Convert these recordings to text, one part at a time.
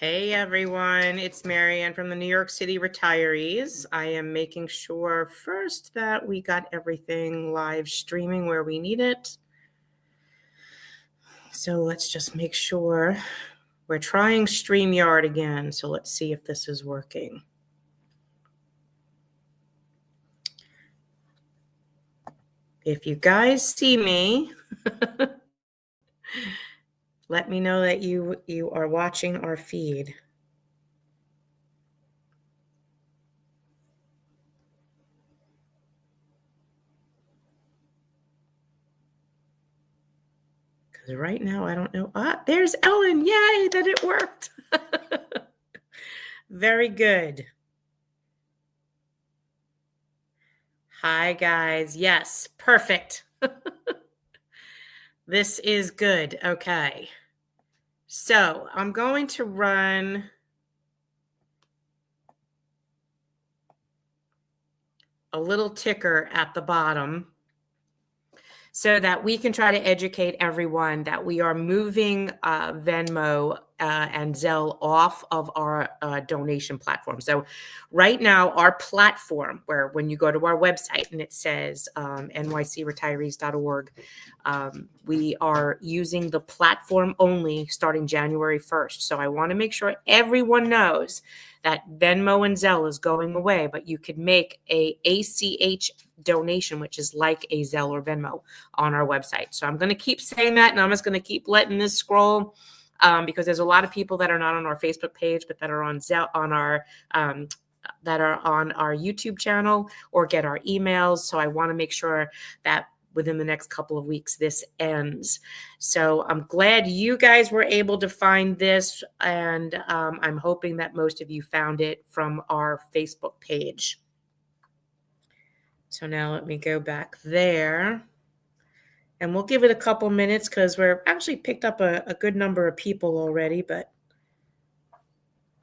Hey everyone, it's Marianne from the New York City Retirees. I am making sure first that we got everything live streaming where we need it. So let's just make sure. We're trying StreamYard again, so let's see if this is working. If you guys see me, let me know that you are watching our feed. Because right now I don't know. There's Ellen. Yay, that it worked. Very good. Hi, guys. Yes, perfect. This is good. Okay. So I'm going to run a little ticker at the bottom so that we can try to educate everyone that we are moving Venmo and Zelle off of our donation platform. So right now, our platform, where when you go to our website and it says nycretirees.org, we are using the platform only starting January 1st. So I want to make sure everyone knows that Venmo and Zelle is going away, but you could make a ACH donation, which is like a Zelle or Venmo, on our website. So I'm going to keep saying that, and I'm just going to keep letting this scroll because there's a lot of people that are not on our Facebook page, but that are on Zelle, on our that are on our YouTube channel or get our emails. So I want to make sure that within the next couple of weeks this ends. So I'm glad you guys were able to find this, and I'm hoping that most of you found it from our Facebook page. So now let me go back there, and we'll give it a couple minutes because we're actually picked up a good number of people already, but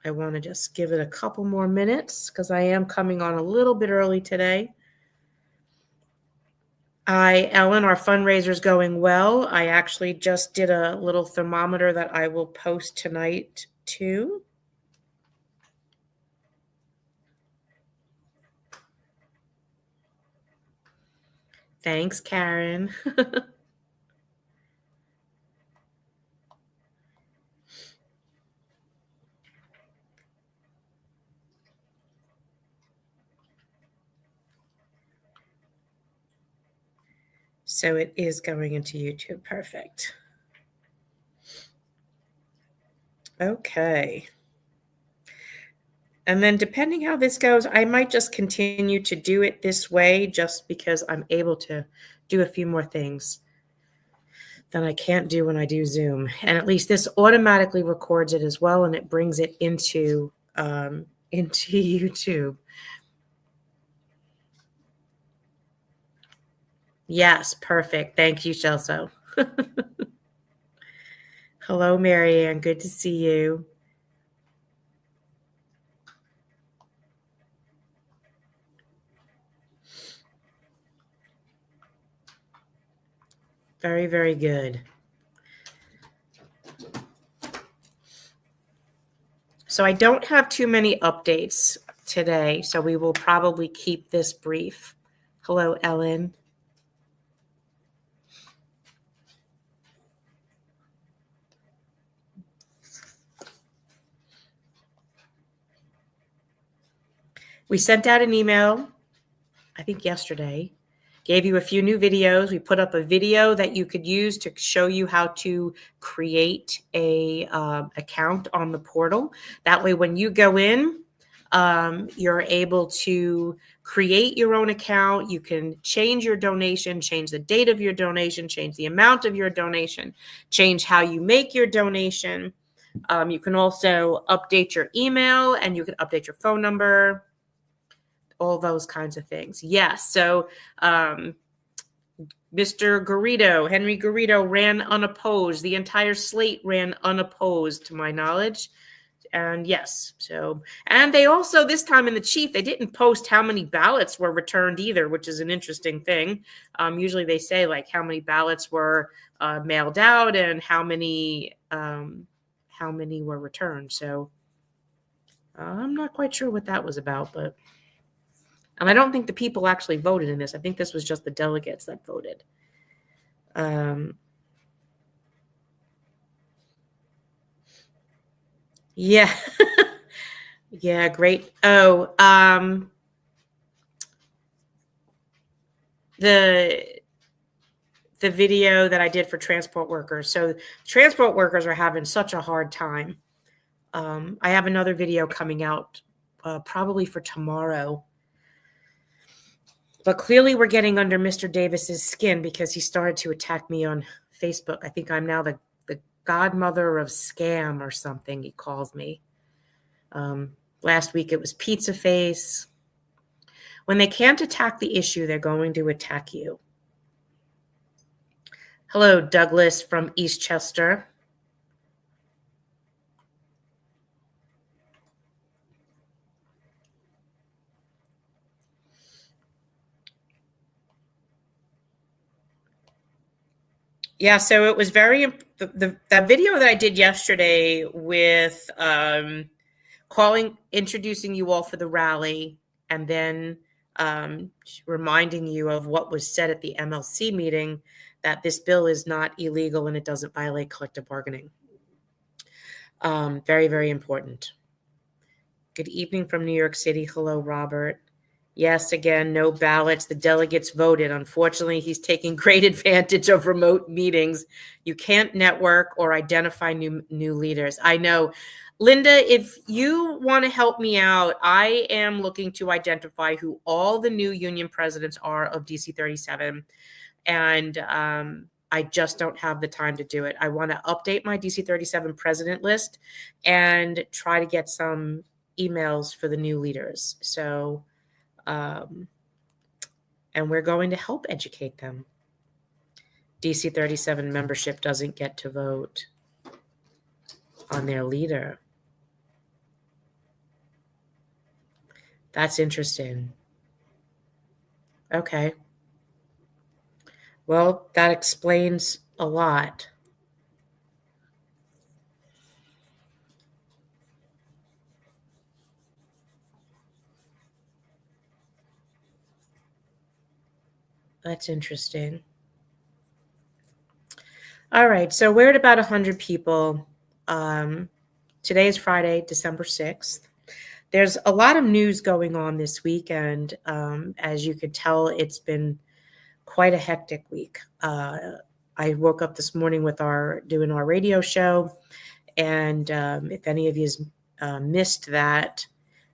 I want to just give it a couple more minutes because I am coming on a little bit early today. Hi, Ellen, our fundraiser's going well. I actually just did a little thermometer that I will post tonight too. Thanks, Karen. So it is going into YouTube. Perfect. Okay. And then depending how this goes, I might just continue to do it this way just because I'm able to do a few more things than I can't do when I do Zoom. And at least this automatically records it as well, and it brings it into YouTube. Yes, perfect. Thank you, Chelsea. Hello, Marianne. Good to see you. Very, very good. So I don't have too many updates today, so we will probably keep this brief. Hello, Ellen. We sent out an email, I think yesterday, gave you a few new videos. We put up a video that you could use to show you how to create a account on the portal. That way, when you go in, you're able to create your own account. You can change your donation, change the date of your donation, change the amount of your donation, change how you make your donation. You can also update your email, and you can update your phone number, all those kinds of things. Yes. So Mr. Garrido, Henry Garrido, ran unopposed. The entire slate ran unopposed, to my knowledge. And yes, so, and they also, this time in the chief, they didn't post how many ballots were returned either, which is an interesting thing. Usually they say like how many ballots were mailed out and how how many were returned. So I'm not quite sure what that was about, but I don't think the people actually voted in this. I think this was just the delegates that voted. Yeah. Yeah, great. Oh, the video that I did for transport workers. So transport workers are having such a hard time. I have another video coming out probably for tomorrow. But clearly we're getting under Mr. Davis's skin because he started to attack me on Facebook. I think I'm now the godmother of scam or something, he calls me. Last week it was Pizza Face. When they can't attack the issue, they're going to attack you. Hello, Douglas from Eastchester. Yeah, so it was very that video that I did yesterday with introducing you all for the rally, and then reminding you of what was said at the MLC meeting, that this bill is not illegal and it doesn't violate collective bargaining. Very, very important. Good evening from New York City. Hello, Robert. Yes, again, no ballots. The delegates voted. Unfortunately, he's taking great advantage of remote meetings. You can't network or identify new leaders. I know. Linda, if you want to help me out, I am looking to identify who all the new union presidents are of DC 37. And I just don't have the time to do it. I want to update my DC 37 president list and try to get some emails for the new leaders. So, and we're going to help educate them. DC 37 membership doesn't get to vote on their leader. That's interesting. Okay. Well, that explains a lot. That's interesting. All right, so we're at about 100 people. Today is Friday, December 6th. There's a lot of news going on this week, and as you could tell, it's been quite a hectic week. I woke up this morning with doing our radio show, and if any of you missed that,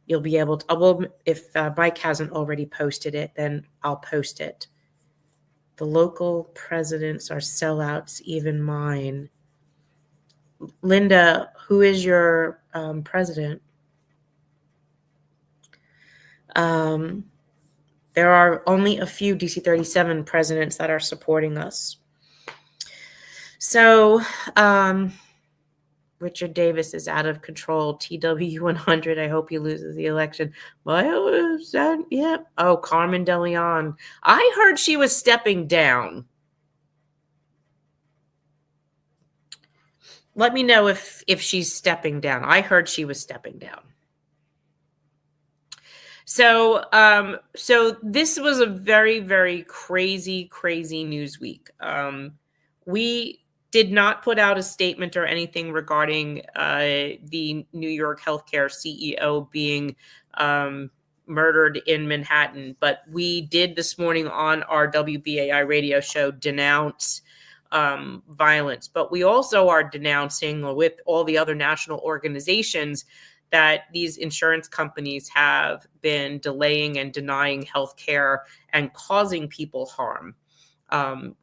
you'll be able to. If Mike hasn't already posted it, then I'll post it. The local presidents are sellouts, even mine. Linda, who is your president? There are only a few DC 37 presidents that are supporting us. So Richard Davis is out of control. TW100, I hope he loses the election. Yeah. Oh, Carmen DeLeon. I heard she was stepping down. Let me know if she's stepping down. I heard she was stepping down. So this was a very, very crazy news week. We did not put out a statement or anything regarding the New York healthcare CEO being murdered in Manhattan, but we did this morning on our WBAI radio show denounce violence. But we also are denouncing, with all the other national organizations, that these insurance companies have been delaying and denying health care and causing people harm.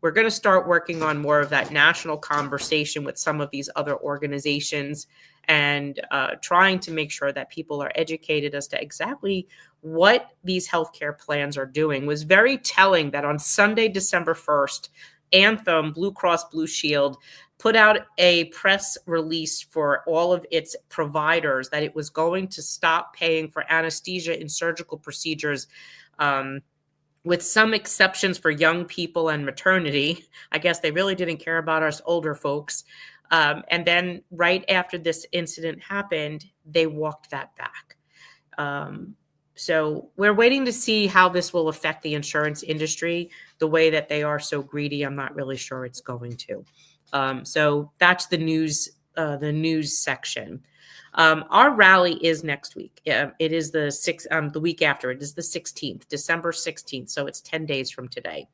We're going to start working on more of that national conversation with some of these other organizations, and trying to make sure that people are educated as to exactly what these healthcare plans are doing. It was very telling that on Sunday, December 1st, Anthem, Blue Cross Blue Shield, put out a press release for all of its providers that it was going to stop paying for anesthesia in surgical procedures, with some exceptions for young people and maternity. I guess they really didn't care about us older folks. And then right after this incident happened, they walked that back. So we're waiting to see how this will affect the insurance industry. The way that they are so greedy, I'm not really sure it's going to. So that's the news section. Our rally is next week. It is the week after. It is the 16th, December 16th. So it's 10 days from today.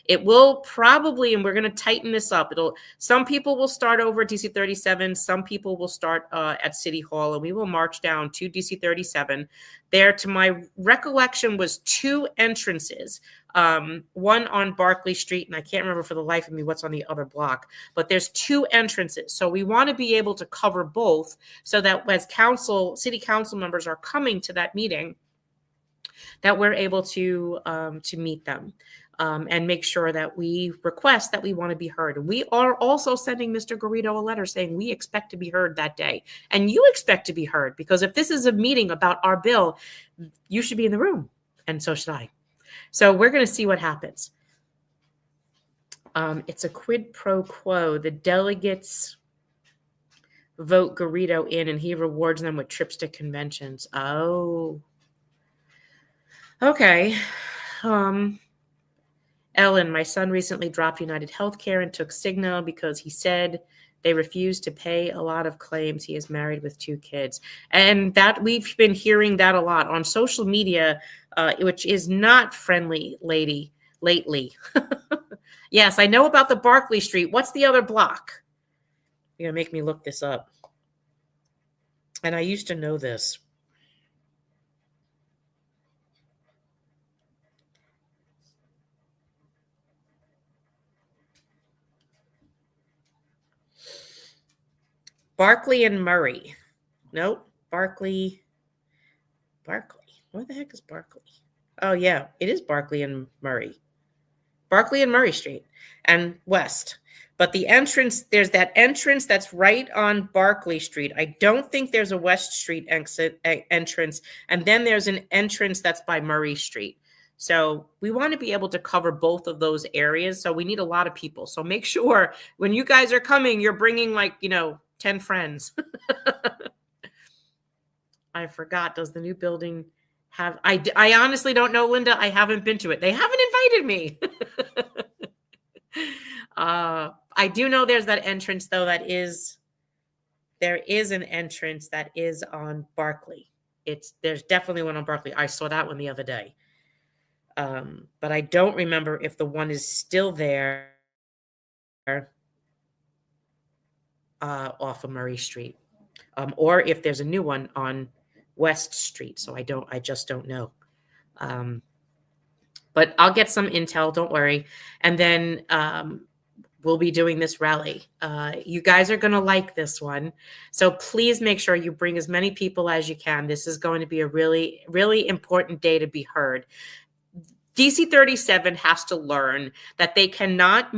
It will probably, and we're going to tighten this up. Some people will start over at DC 37. Some people will start at City Hall, and we will march down to DC 37. There, to my recollection, was 2 entrances. One on Barclay Street, and I can't remember for the life of me what's on the other block, but there's 2 entrances. So we want to be able to cover both so that as city council members are coming to that meeting, that we're able to meet them and make sure that we request that we want to be heard. And we are also sending Mr. Garrido a letter saying we expect to be heard that day. And you expect to be heard, because if this is a meeting about our bill, you should be in the room, and so should I. So we're going to see what happens. It's a quid pro quo. The delegates vote Garrido in, and he rewards them with trips to conventions. Oh, okay. Ellen, my son recently dropped United Healthcare and took Cigna because he said they refused to pay a lot of claims. He is married with 2 kids. And that we've been hearing that a lot on social media, which is not friendly lately. Yes, I know about the Barclay Street. What's the other block? You're going to make me look this up. And I used to know this. Barclay and Murray. Nope. Barclay. Where the heck is Barclay? Oh, yeah. It is Barclay and Murray. Barclay and Murray Street and West. But the entrance, there's that entrance that's right on Barclay Street. I don't think there's a West Street entrance. And then there's an entrance that's by Murray Street. So we want to be able to cover both of those areas. So we need a lot of people. So make sure when you guys are coming, you're bringing 10 friends. I forgot. Does the new building have, I honestly don't know, Linda. I haven't been to it. They haven't invited me. I do know there's that entrance, though, there is an entrance that is on Barclay. There's definitely one on Barclay. I saw that one the other day. But I don't remember if the one is still there off of Murray Street, or if there's a new one on West Street. So I just don't know. But I'll get some intel, don't worry. And then we'll be doing this rally. You guys are going to like this one. So please make sure you bring as many people as you can. This is going to be a really, really important day to be heard. DC 37 has to learn that they cannot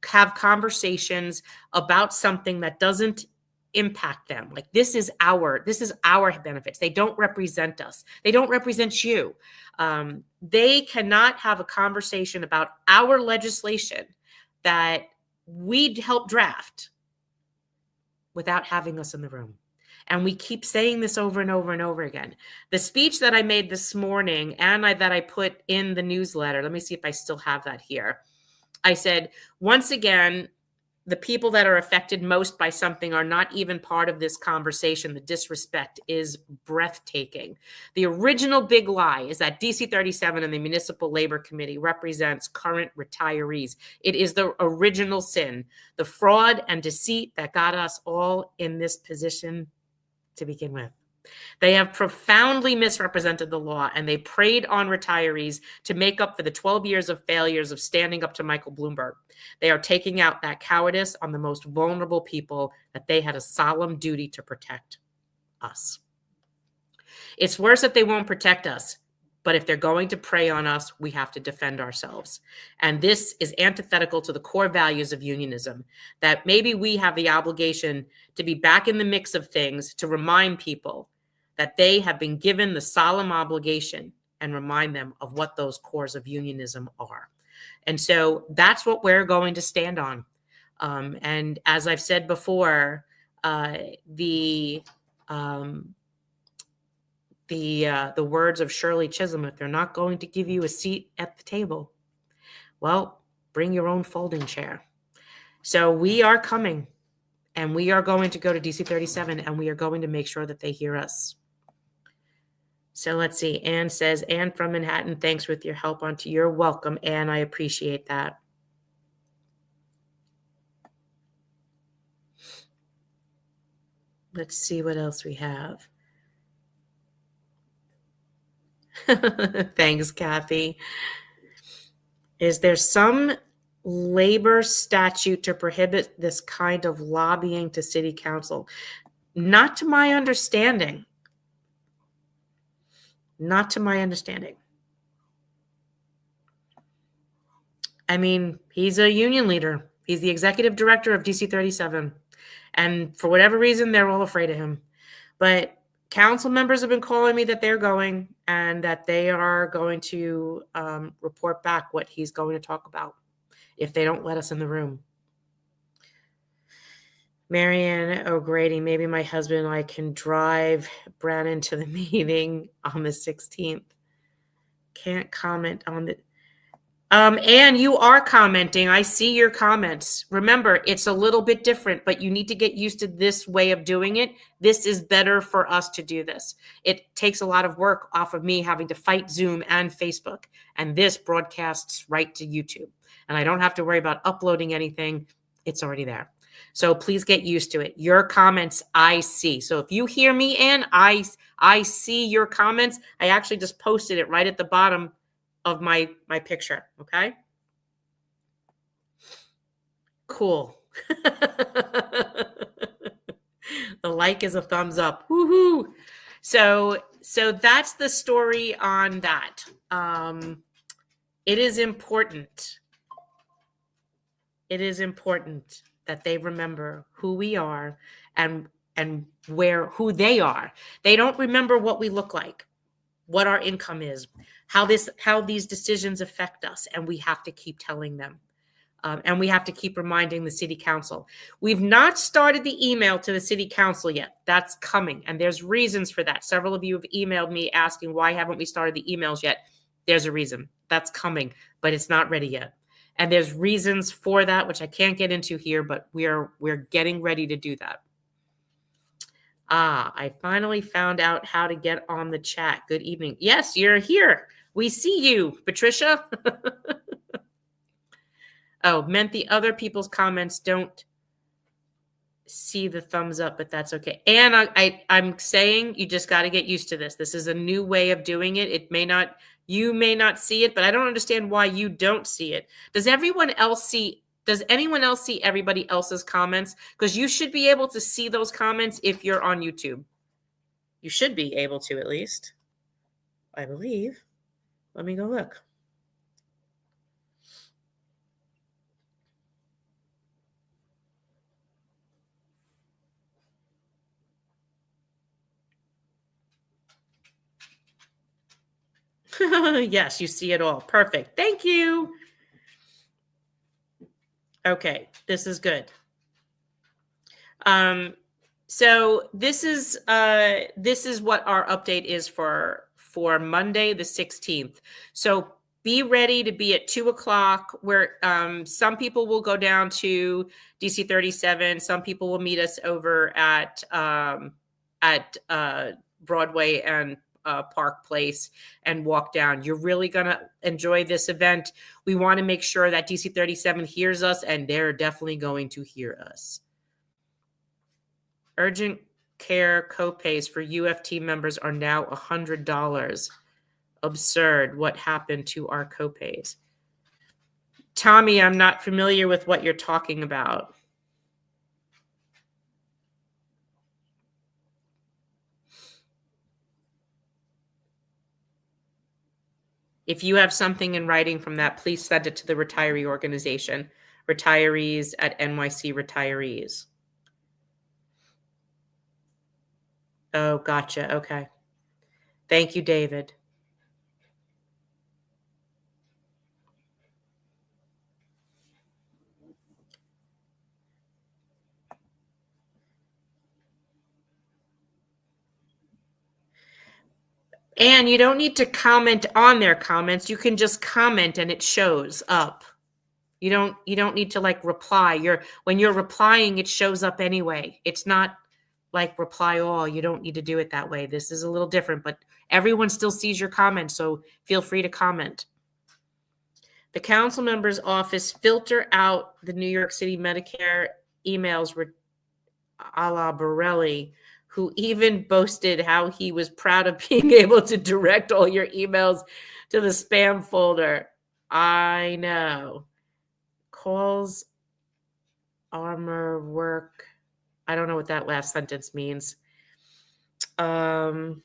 have conversations about something that doesn't impact them. Like this is our benefits. They don't represent us. They don't represent you. They cannot have a conversation about our legislation that we'd help draft without having us in the room. And we keep saying this over and over and over again. The speech that I made this morning and that I put in the newsletter, let me see if I still have that here. I said, once again, the people that are affected most by something are not even part of this conversation. The disrespect is breathtaking. The original big lie is that DC 37 and the Municipal Labor Committee represents current retirees. It is the original sin, the fraud and deceit that got us all in this position to begin with. They have profoundly misrepresented the law, and they preyed on retirees to make up for the 12 years of failures of standing up to Michael Bloomberg. They are taking out that cowardice on the most vulnerable people that they had a solemn duty to protect us. It's worse that they won't protect us, but if they're going to prey on us, we have to defend ourselves. And this is antithetical to the core values of unionism, that maybe we have the obligation to be back in the mix of things, to remind people that they have been given the solemn obligation and remind them of what those cores of unionism are. And so that's what we're going to stand on. And as I've said before, the words of Shirley Chisholm, if they're not going to give you a seat at the table, well, bring your own folding chair. So we are coming, and we are going to go to DC 37, and we are going to make sure that they hear us. So let's see. Anne says, Anne from Manhattan, thanks with your help onto your welcome. Anne, I appreciate that. Let's see what else we have. Thanks, Kathy. Is there some labor statute to prohibit this kind of lobbying to city council? Not to my understanding. Not to my understanding. I mean, he's a union leader. He's the executive director of DC 37. And for whatever reason, they're all afraid of him. But council members have been calling me that they're going and that they are going to report back what he's going to talk about if they don't let us in the room. Marianne O'Grady, maybe my husband and I can drive Brannon to the meeting on the 16th. Can't comment on the... Anne, you are commenting. I see your comments. Remember, it's a little bit different, but you need to get used to this way of doing it. This is better for us to do this. It takes a lot of work off of me having to fight Zoom and Facebook, and this broadcasts right to YouTube. And I don't have to worry about uploading anything. It's already there. So please get used to it. Your comments I see. So if you hear me, Anne, I see your comments. I actually just posted it right at the bottom of my picture. Okay. Cool. The like is a thumbs up. Woohoo. So that's the story on that. It is important. It is important that they remember who we are and who they are. They don't remember what we look like, what our income is, how these decisions affect us, and we have to keep telling them. And we have to keep reminding the city council. We've not started the email to the city council yet. That's coming, and there's reasons for that. Several of you have emailed me asking, why haven't we started the emails yet? There's a reason. That's coming, but it's not ready yet. And there's reasons for that, which I can't get into here, but we're getting ready to do that. I finally found out how to get on the chat. Good evening. Yes, you're here. We see you, Patricia. Oh, meant the other people's comments don't see the thumbs up, but that's okay. And I'm saying you just got to get used to this. This is a new way of doing it. You may not see it, but I don't understand why you don't see it. Does anyone else see everybody else's comments? Because you should be able to see those comments if you're on YouTube. You should be able to, at least, I believe. Let me go look. Yes, you see it all. Perfect. Thank you. Okay, this is good. So this is what our update is for Monday, the 16th. So be ready to be at 2:00, where some people will go down to DC 37. Some people will meet us over at Broadway and Park Place and walk down. You're really going to enjoy this event. We want to make sure that DC 37 hears us, and they're definitely going to hear us. Urgent care copays for UFT members are now $100. Absurd. What happened to our copays? Tommy, I'm not familiar with what you're talking about. If you have something in writing from that, please send it to the retiree organization, retirees at NYC Retirees. Oh, gotcha. Okay. Thank you, David. And you don't need to comment on their comments. You can just comment and it shows up. You don't need to like reply. When you're replying, it shows up anyway. It's not like reply all. You don't need to do it that way. This is a little different, but everyone still sees your comments, so feel free to comment. The council member's office filter out the New York City Medicare emails were a la Borelli, who even boasted how he was proud of being able to direct all your emails to the spam folder. I know. Calls armor work. I don't know what that last sentence means. GHI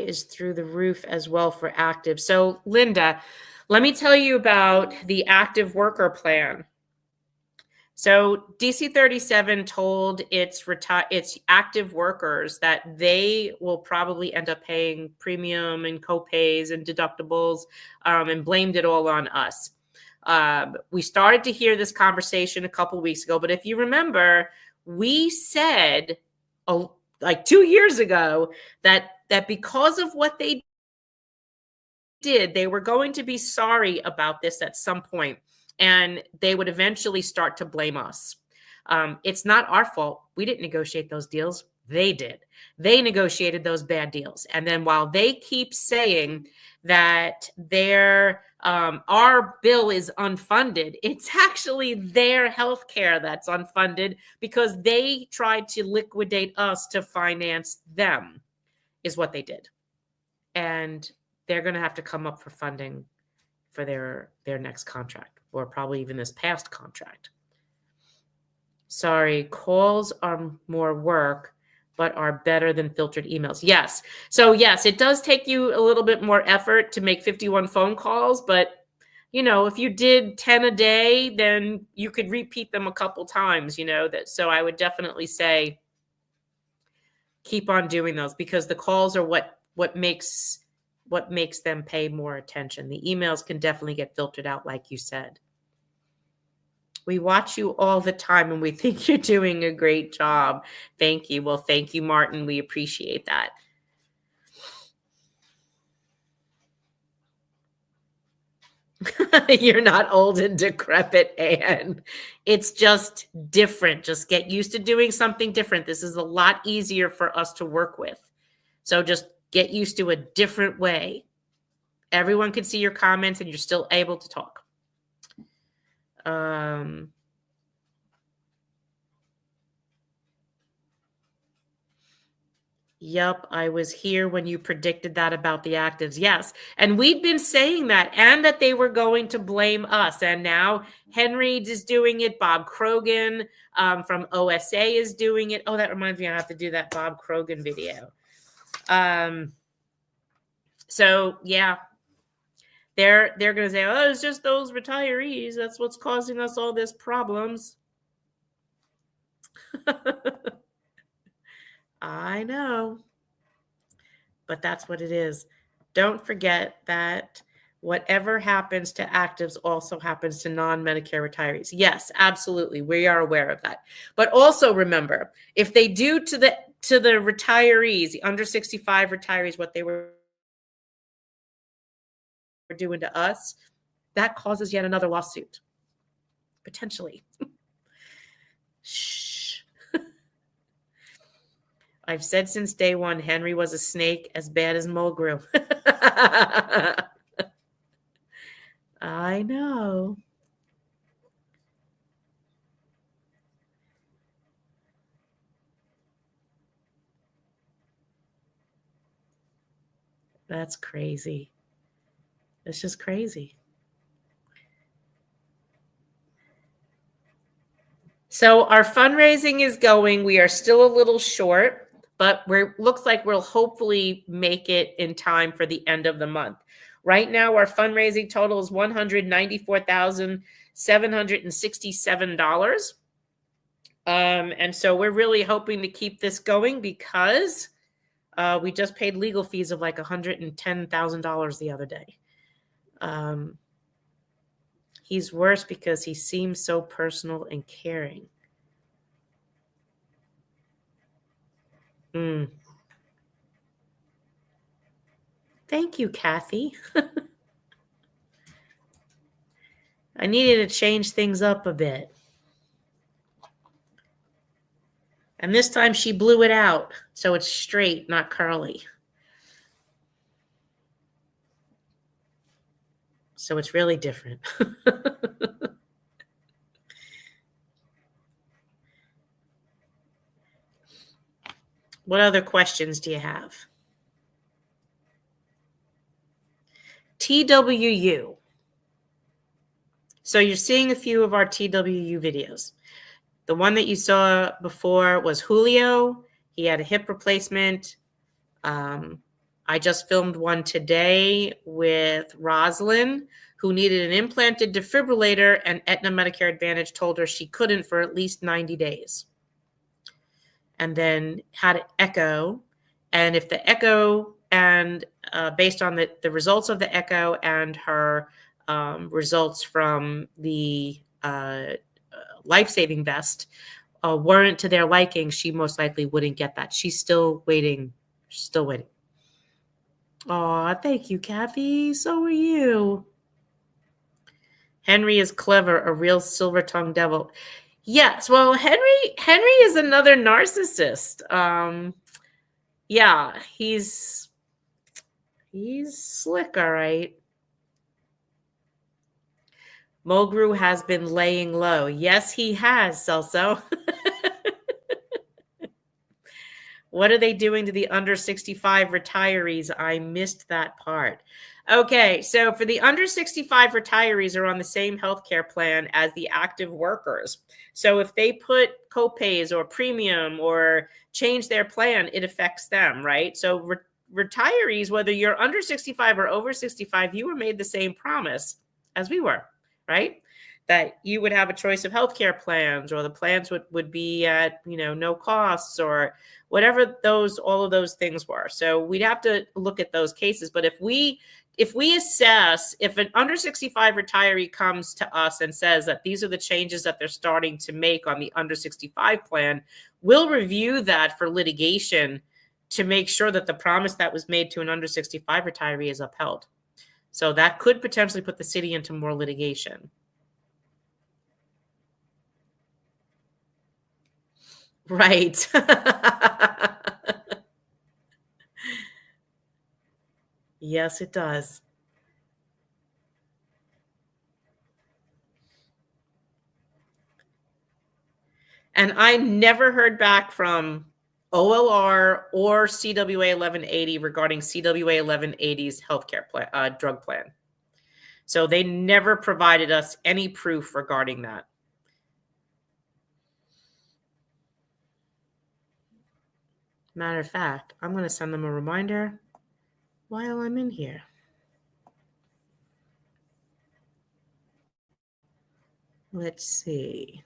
is through the roof as well for active. So, Linda, let me tell you about the active worker plan. So DC 37 told its active workers that they will probably end up paying premium and copays and deductibles, and blamed it all on us. We started to hear this conversation a couple weeks ago, but if you remember, we said like 2 years ago that because of what they did, they were going to be sorry about this at some point, and they would eventually start to blame us. It's not our fault. We didn't negotiate those deals. They did. They negotiated those bad deals. And then while they keep saying that our bill is unfunded, it's actually their health care that's unfunded because they tried to liquidate us to finance them, is what they did. And they're going to have to come up for funding for their next contract, or probably even this past contract. Sorry, calls are more work, but are better than filtered emails. Yes. So yes, it does take you a little bit more effort to make 51 phone calls, but if you did 10 a day, then you could repeat them a couple times, so I would definitely say keep on doing those, because the calls are what makes them pay more attention. The emails can definitely get filtered out, like you said. We watch you all the time and we think you're doing a great job. Thank you. Well, thank you, Martin. We appreciate that. You're not old and decrepit, Anne. It's just different. Just get used to doing something different. This is a lot easier for us to work with. So just get used to a different way. Everyone can see your comments and you're still able to talk. Yep, I was here when you predicted that about the actives. Yes. And we'd been saying that, and that they were going to blame us. And now Henry is doing it. Bob Krogan from OSA is doing it. Oh, that reminds me, I have to do that Bob Krogan video. So yeah, they're going to say, oh, it's just those retirees. That's what's causing us all this problems. I know, but that's what it is. Don't forget that whatever happens to actives also happens to non-Medicare retirees. Yes, absolutely. We are aware of that. But also remember, if they do to the retirees, the under 65 retirees, what they were doing to us, that causes yet another lawsuit, potentially. Shh. I've said since day one, Henry was a snake as bad as Mulgrew. I know. That's crazy. It's just crazy. So our fundraising is going. We are still a little short, but looks like we'll hopefully make it in time for the end of the month. Right now, our fundraising total is $194,767. And so we're really hoping to keep this going because we just paid legal fees of like $110,000 the other day. He's worse because he seems so personal and caring. Thank you, Kathy. I needed to change things up a bit. And this time she blew it out, so it's straight, not curly. So it's really different. What other questions do you have? TWU. So you're seeing a few of our TWU videos. The one that you saw before was Julio. He had a hip replacement. I just filmed one today with Roslyn, who needed an implanted defibrillator, and Aetna Medicare Advantage told her she couldn't for at least 90 days. And then had an echo. And if the echo and based on the results of the echo and her results from the life-saving vest weren't to their liking, she most likely wouldn't get that. She's still waiting. Still waiting. Aw, thank you, Kathy. So are you. Henry is clever, a real silver-tongued devil. Yes, well, Henry is another narcissist. Yeah, he's slick, all right. Mulgrew has been laying low. Yes, he has, Celso. What are they doing to the under 65 retirees? I missed that part. Okay, so for the under 65 retirees are on the same healthcare plan as the active workers. So if they put copays or premium or change their plan, it affects them, right? So retirees, whether you're under 65 or over 65, you were made the same promise as we were, right? That you would have a choice of healthcare plans, or the plans would be at, no costs, or whatever all of those things were. So we'd have to look at those cases. But if we assess, if an under 65 retiree comes to us and says that these are the changes that they're starting to make on the under 65 plan, we'll review that for litigation to make sure that the promise that was made to an under 65 retiree is upheld. So that could potentially put the city into more litigation. Right. Yes, it does. And I never heard back from OLR or CWA 1180 regarding CWA 1180's healthcare plan, drug plan. So they never provided us any proof regarding that. Matter of fact, I'm going to send them a reminder while I'm in here. Let's see.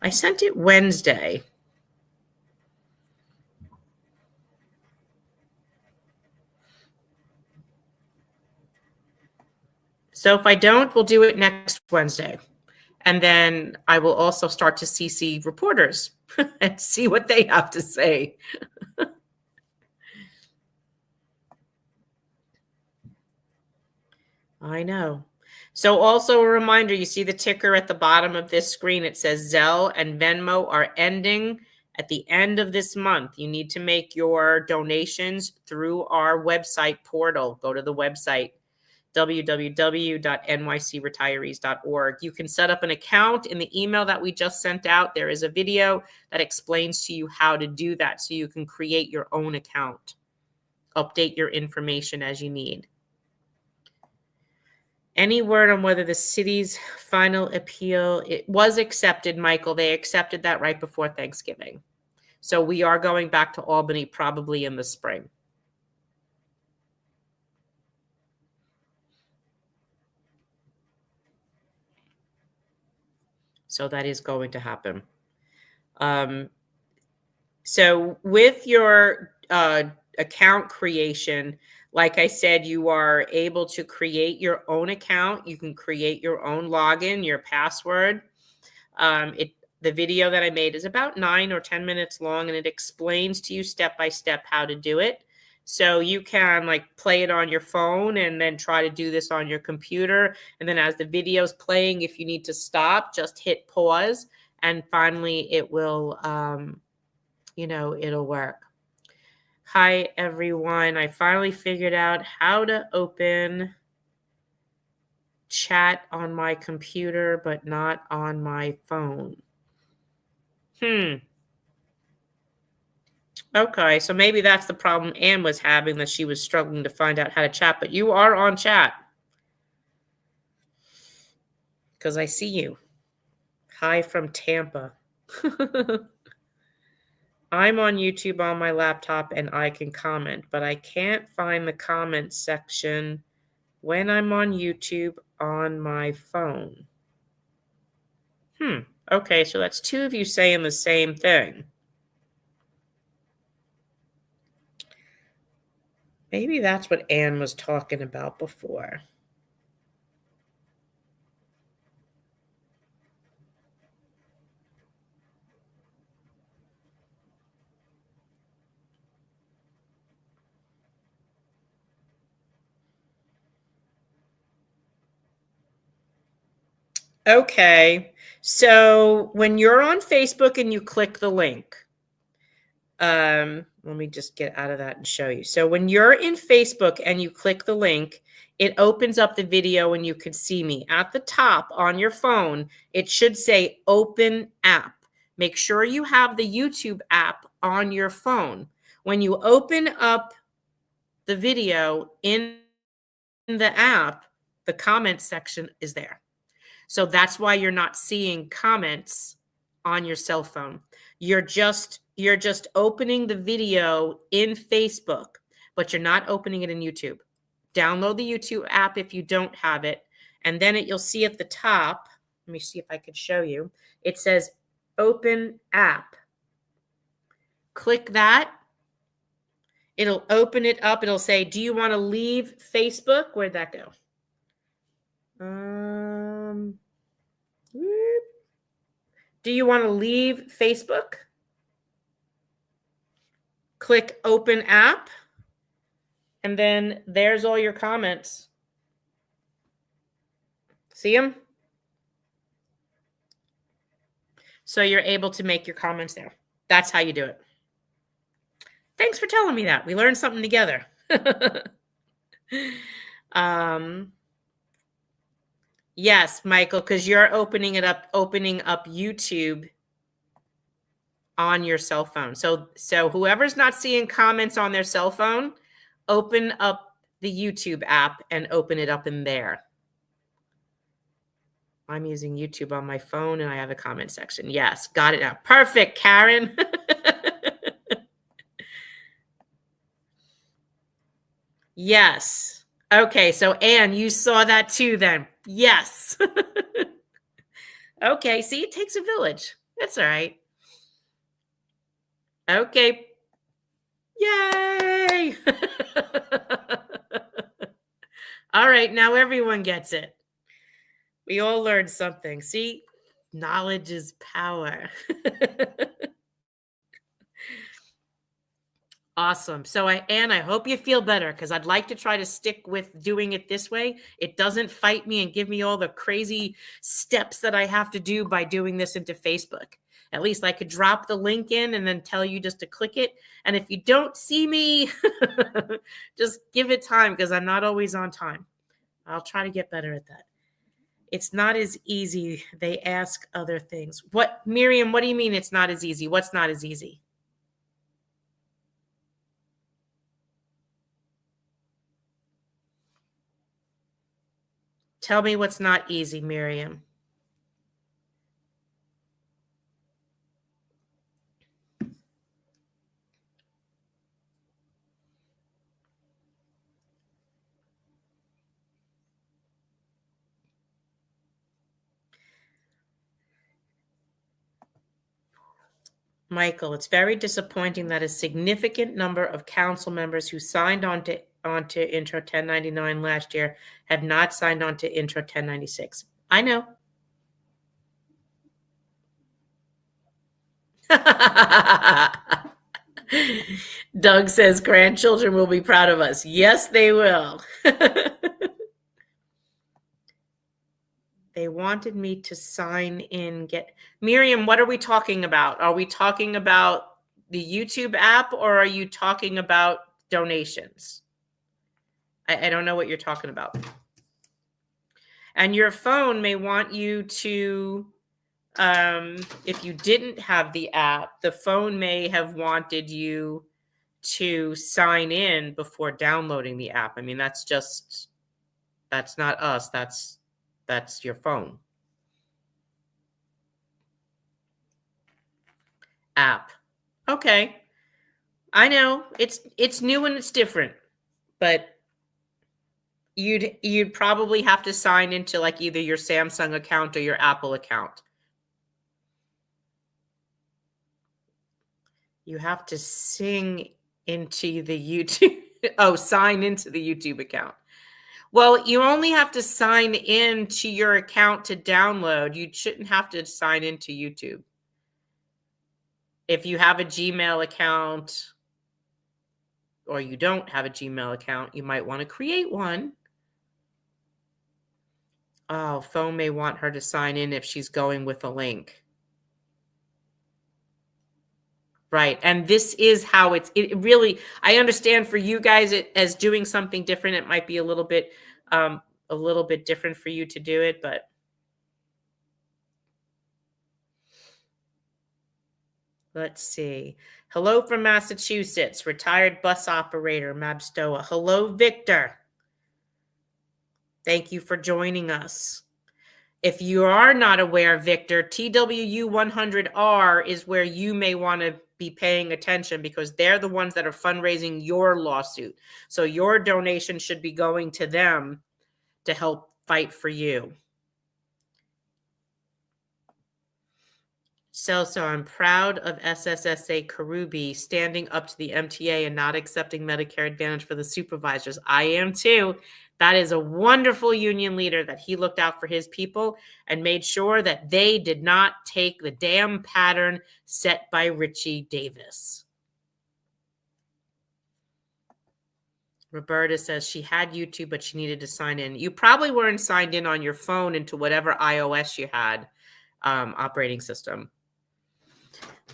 I sent it Wednesday. So if I don't, we'll do it next Wednesday. And then I will also start to CC reporters and see what they have to say. I know. So also a reminder, you see the ticker at the bottom of this screen. It says Zelle and Venmo are ending at the end of this month. You need to make your donations through our website portal. Go to the website, www.nycretirees.org. You can set up an account in the email that we just sent out. There is a video that explains to you how to do that, so you can create your own account. Update your information as you need. Any word on whether the city's final appeal, it was accepted, Michael. They accepted that right before Thanksgiving. So we are going back to Albany probably in the spring. So that is going to happen. So with your account creation, like I said, you are able to create your own account. You can create your own login, your password. The video that I made is about 9 or 10 minutes long, and it explains to you step by step how to do it. So you can like play it on your phone and then try to do this on your computer. And then as the video's playing, if you need to stop, just hit pause, and finally it will, it'll work. Hi, everyone. I finally figured out how to open chat on my computer, but not on my phone. Okay, so maybe that's the problem Anne was having, that she was struggling to find out how to chat, but you are on chat. Because I see you. Hi from Tampa. I'm on YouTube on my laptop and I can comment, but I can't find the comment section when I'm on YouTube on my phone. Okay, so that's two of you saying the same thing. Maybe that's what Anne was talking about before. Okay, so when you're on Facebook and you click the link, let me just get out of that and show you. So when you're in Facebook and you click the link, it opens up the video and you can see me. At the top on your phone, it should say open app. Make sure you have the YouTube app on your phone. When you open up the video in the app, the comment section is there. So that's why you're not seeing comments on your cell phone. You're just opening the video in Facebook, but you're not opening it in YouTube. Download the YouTube app if you don't have it, and then you'll see at the top, let me see if I can show you. It says open app. Click that. It'll open it up. It'll say, do you want to leave Facebook? Where'd that go? Do you want to leave Facebook? Click open app, and then there's all your comments. See them? So you're able to make your comments there. That's how you do it. Thanks for telling me that. We learned something together. Yes, Michael, because you're opening up YouTube on your cell phone. So whoever's not seeing comments on their cell phone, open up the YouTube app and open it up in there. I'm using YouTube on my phone and I have a comment section. Yes, got it now. Perfect, Karen. Yes. Okay, so Anne, you saw that too then. Yes. Okay, see, it takes a village. That's all right. Okay. Yay! All right, now everyone gets it. We all learned something. See, knowledge is power. Awesome. So Anne, I hope you feel better, because I'd like to try to stick with doing it this way. It doesn't fight me and give me all the crazy steps that I have to do by doing this into Facebook. At least I could drop the link in and then tell you just to click it. And if you don't see me, just give it time, because I'm not always on time. I'll try to get better at that. It's not as easy. They ask other things. What, Miriam, what do you mean it's not as easy? What's not as easy? Tell me what's not easy, Miriam. Michael, it's very disappointing that a significant number of council members who signed onto Intro 1099 last year have not signed on to Intro 1096. I know. Doug says grandchildren will be proud of us. Yes, they will. They wanted me to sign in, Miriam, what are we talking about? Are we talking about the YouTube app or are you talking about donations? I don't know what you're talking about. And your phone may want you to, if you didn't have the app, the phone may have wanted you to sign in before downloading the app. I mean, that's not us. That's your phone. App. Okay. I know it's new and it's different, but you'd probably have to sign into like either your Samsung account or your Apple account. You have to sing into the YouTube. Oh, sign into the YouTube account. Well, you only have to sign in to your account to download. You shouldn't have to sign into YouTube. If you have a Gmail account or you don't have a Gmail account, you might want to create one. Oh, phone may want her to sign in if she's going with a link. Right. And this is how it really, I understand for you guys as doing something different, it might be a little bit different for you to do it, but let's see. Hello from Massachusetts, retired bus operator, Mabstoa. Hello, Victor. Thank you for joining us. If you are not aware, Victor, TWU 100R is where you may want to be paying attention because they're the ones that are fundraising your lawsuit. So your donation should be going to them to help fight for you. So I'm proud of SSSA Karubi standing up to the MTA and not accepting Medicare Advantage for the supervisors. I am too. That is a wonderful union leader that he looked out for his people and made sure that they did not take the damn pattern set by Richie Davis. Roberta says she had YouTube, but she needed to sign in. You probably weren't signed in on your phone into whatever iOS you had operating system.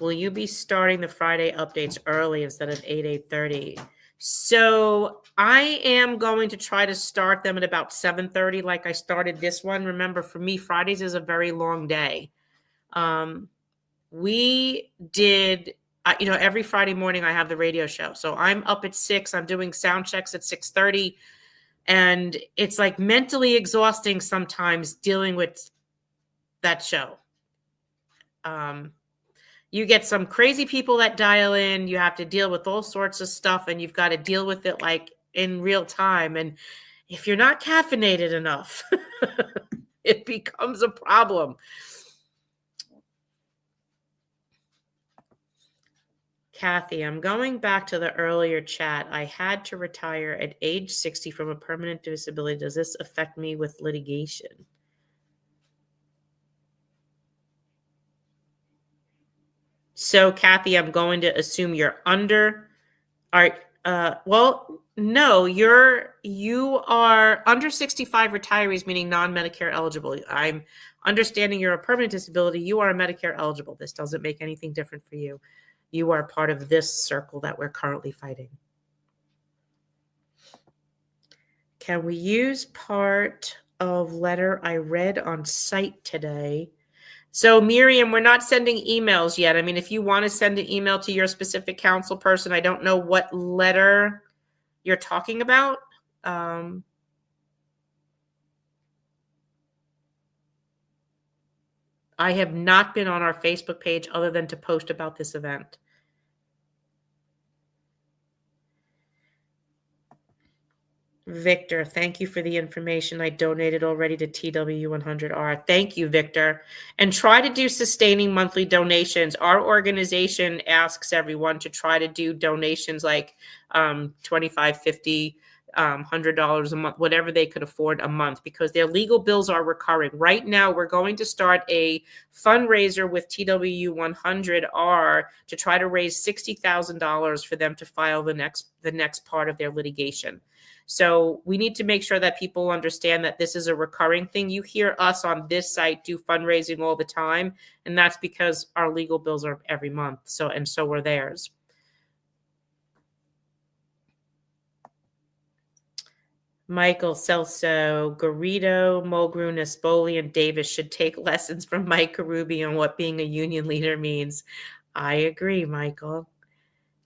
Will you be starting the Friday updates early instead of 8:30? So I am going to try to start them at about 7:30 like I started this one. Remember, for me, Fridays is a very long day. We did, every Friday morning I have the radio show. So I'm up at 6. I'm doing sound checks at 6:30. And it's like mentally exhausting sometimes dealing with that show. You get some crazy people that dial in. You have to deal with all sorts of stuff, and you've got to deal with it like in real time. And if you're not caffeinated enough, it becomes a problem. Kathy, I'm going back to the earlier chat. I had to retire at age 60 from a permanent disability. Does this affect me with litigation? So, Kathy, I'm going to assume you're under. No, you are under 65 retirees, meaning non-Medicare eligible. I'm understanding you're a permanent disability. You are Medicare eligible. This doesn't make anything different for you. You are part of this circle that we're currently fighting. Can we use part of letter I read on site today? So, Miriam, we're not sending emails yet. I mean, if you want to send an email to your specific council person, I don't know what letter you're talking about. I have not been on our Facebook page other than to post about this event. Victor, thank you for the information. I donated already to TW100R. Thank you, Victor. And try to do sustaining monthly donations. Our organization asks everyone to try to do donations like 25, 50 $100 a month, whatever they could afford a month, because their legal bills are recurring. Right now, we're going to start a fundraiser with TW100R to try to raise $60,000 for them to file the next part of their litigation. So we need to make sure that people understand that this is a recurring thing. You hear us on this site do fundraising all the time, and that's because our legal bills are every month. So are theirs. Michael Celso, Garrido, Mulgrew, Nespoli, and Davis should take lessons from Mike Karubi on what being a union leader means. I agree, Michael.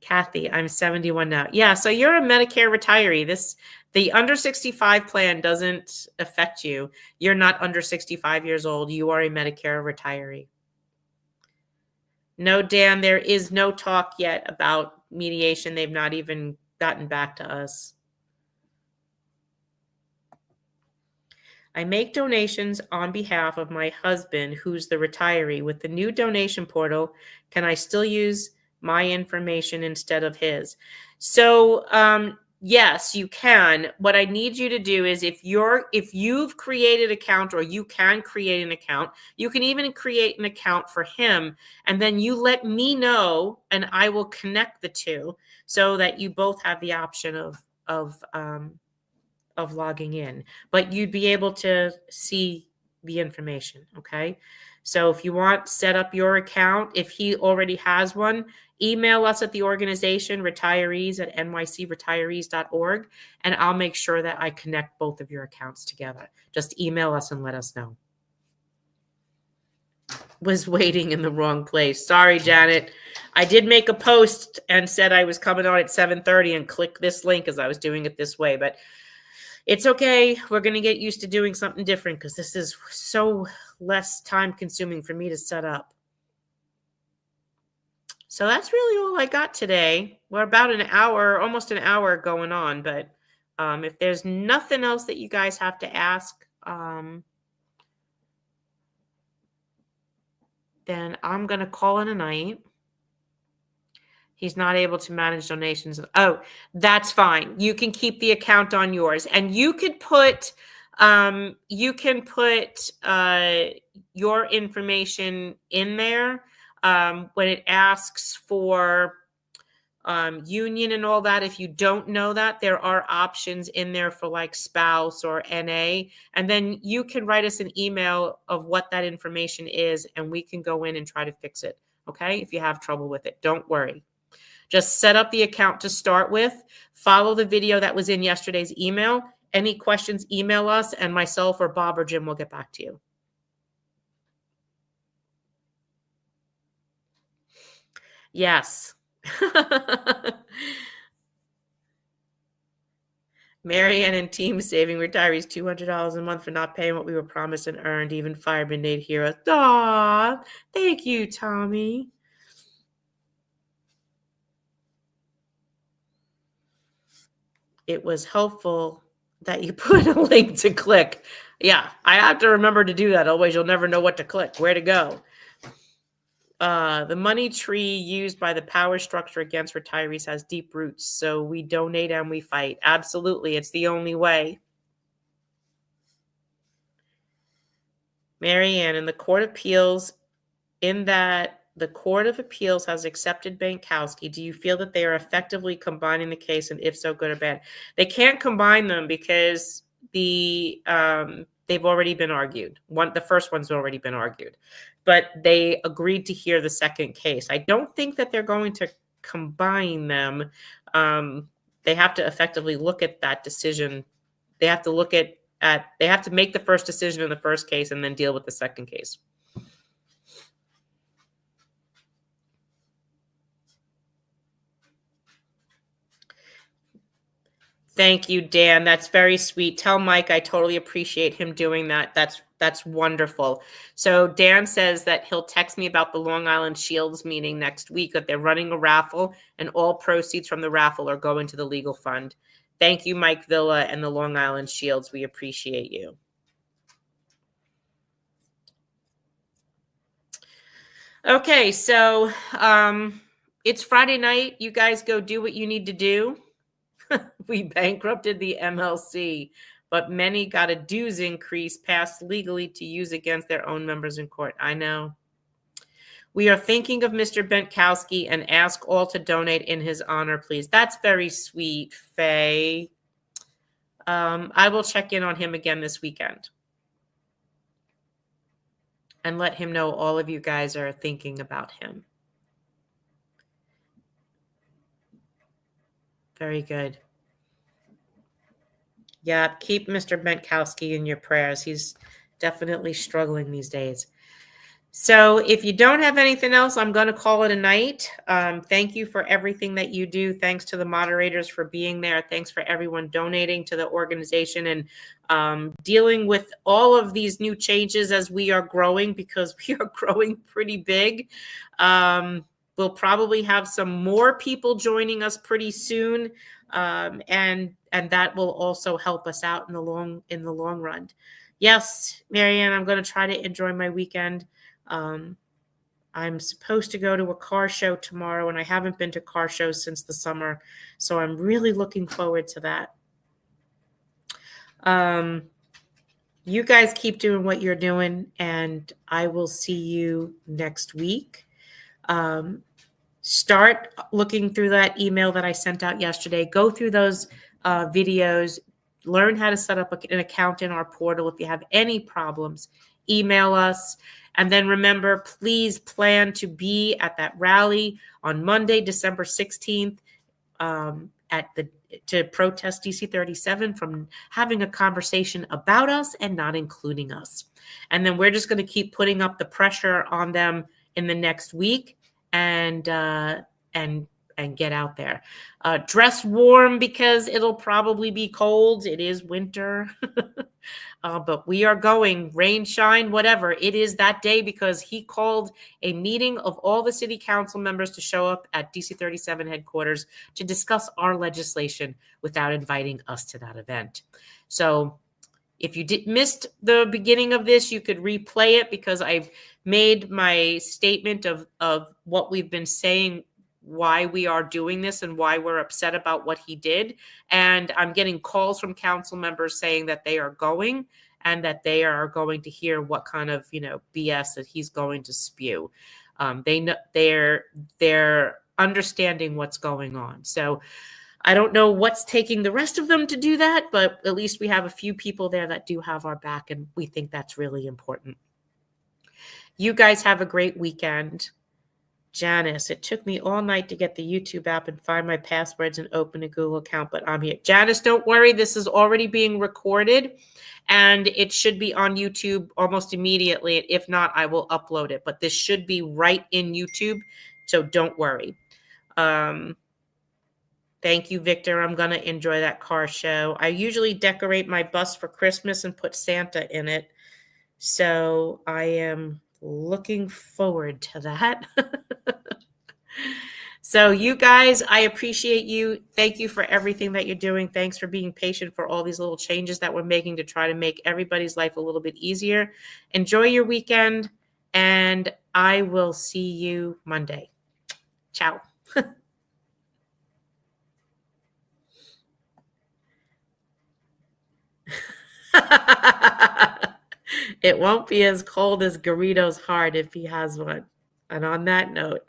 Kathy, I'm 71 now. Yeah, so you're a Medicare retiree. The under 65 plan doesn't affect you. You're not under 65 years old. You are a Medicare retiree. No, Dan, there is no talk yet about mediation. They've not even gotten back to us. I make donations on behalf of my husband, who's the retiree. With the new donation portal, can I still use my information instead of his? So, yes, you can. What I need you to do is if you've created an account, or you can create an account, you can even create an account for him, and then you let me know, and I will connect the two so that you both have the option of logging in, but you'd be able to see the information. Okay. So if you want, set up your account. If he already has one, email us at the organization, retirees@nycretirees.org, and I'll make sure that I connect both of your accounts together. Just email us and let us know. Was waiting in the wrong place. Sorry, Janet. I did make a post and said I was coming on at 7:30 and click this link as I was doing it this way, but it's okay. We're going to get used to doing something different because this is so less time consuming for me to set up. So that's really all I got today. We're about an hour, almost an hour going on, but if there's nothing else that you guys have to ask, then I'm going to call it a night. He's not able to manage donations. Oh, that's fine. You can keep the account on yours, and you could put your information in there when it asks for union and all that. If you don't know that, there are options in there for like spouse or NA, and then you can write us an email of what that information is, and we can go in and try to fix it. Okay, if you have trouble with it, don't worry. Just set up the account to start with. Follow the video that was in yesterday's email. Any questions, email us, and myself or Bob or Jim will get back to you. Yes. Marianne and team saving retirees $200 a month for not paying what we were promised and earned. Even firemen need heroes. Aw, thank you, Tommy. It was helpful that you put a link to click. Yeah, I have to remember to do that. Otherwise, you'll never know what to click, where to go. The money tree used by the power structure against retirees has deep roots. So we donate and we fight. Absolutely. It's the only way. Marianne, in the Court of Appeals, in that the Court of Appeals has accepted Bankowski, do you feel that they are effectively combining the case, and if so, good or bad? They can't combine them because they've already been argued. The first one's already been argued, but they agreed to hear the second case. I don't think that they're going to combine them. They have to effectively look at that decision. They have to look at they have to make the first decision in the first case and then deal with the second case. Thank you, Dan. That's very sweet. Tell Mike I totally appreciate him doing that. That's wonderful. So Dan says that he'll text me about the Long Island Shields meeting next week, that they're running a raffle and all proceeds from the raffle are going to the legal fund. Thank you, Mike Villa and the Long Island Shields. We appreciate you. Okay, so it's Friday night. You guys go do what you need to do. We bankrupted the MLC, but many got a dues increase passed legally to use against their own members in court. I know. We are thinking of Mr. Bentkowski and ask all to donate in his honor, please. That's very sweet, Faye. I will check in on him again this weekend and let him know all of you guys are thinking about him. Very good. Yeah, keep Mr. Bentkowski in your prayers. He's definitely struggling these days. So if you don't have anything else, I'm going to call it a night. Thank you for everything that you do. Thanks to the moderators for being there. Thanks for everyone donating to the organization and dealing with all of these new changes as we are growing, because we are growing pretty big. We'll probably have some more people joining us pretty soon, and that will also help us out in the long run. Yes, Marianne, I'm going to try to enjoy my weekend. I'm supposed to go to a car show tomorrow, and I haven't been to car shows since the summer, so I'm really looking forward to that. You guys keep doing what you're doing, and I will see you next week. Start looking through that email that I sent out yesterday. Go through those videos. Learn how to set up an account in our portal. If you have any problems, email us. And then remember, please plan to be at that rally on Monday, December 16th, to protest DC 37 from having a conversation about us and not including us. And then we're just going to keep putting up the pressure on them in the next week and get out there. Dress warm because it'll probably be cold. It is winter. But we are going, rain, shine, whatever. It is that day because he called a meeting of all the city council members to show up at DC 37 headquarters to discuss our legislation without inviting us to that event. So if you missed the beginning of this, you could replay it because I've made my statement of what we've been saying, why we are doing this and why we're upset about what he did. And I'm getting calls from council members saying that they are going and that they are going to hear what kind of, BS that he's going to spew. They're understanding what's going on. So I don't know what's taking the rest of them to do that, but at least we have a few people there that do have our back, and we think that's really important. You guys have a great weekend. Janice, it took me all night to get the YouTube app and find my passwords and open a Google account, but I'm here. Janice, don't worry. This is already being recorded, and it should be on YouTube almost immediately. If not, I will upload it, but this should be right in YouTube, so don't worry. Thank you, Victor. I'm going to enjoy that car show. I usually decorate my bus for Christmas and put Santa in it, so I am looking forward to that. So you guys, I appreciate you. Thank you for everything that you're doing. Thanks for being patient for all these little changes that we're making to try to make everybody's life a little bit easier. Enjoy your weekend, and I will see you Monday. Ciao. It won't be as cold as Garrido's heart if he has one. And on that note,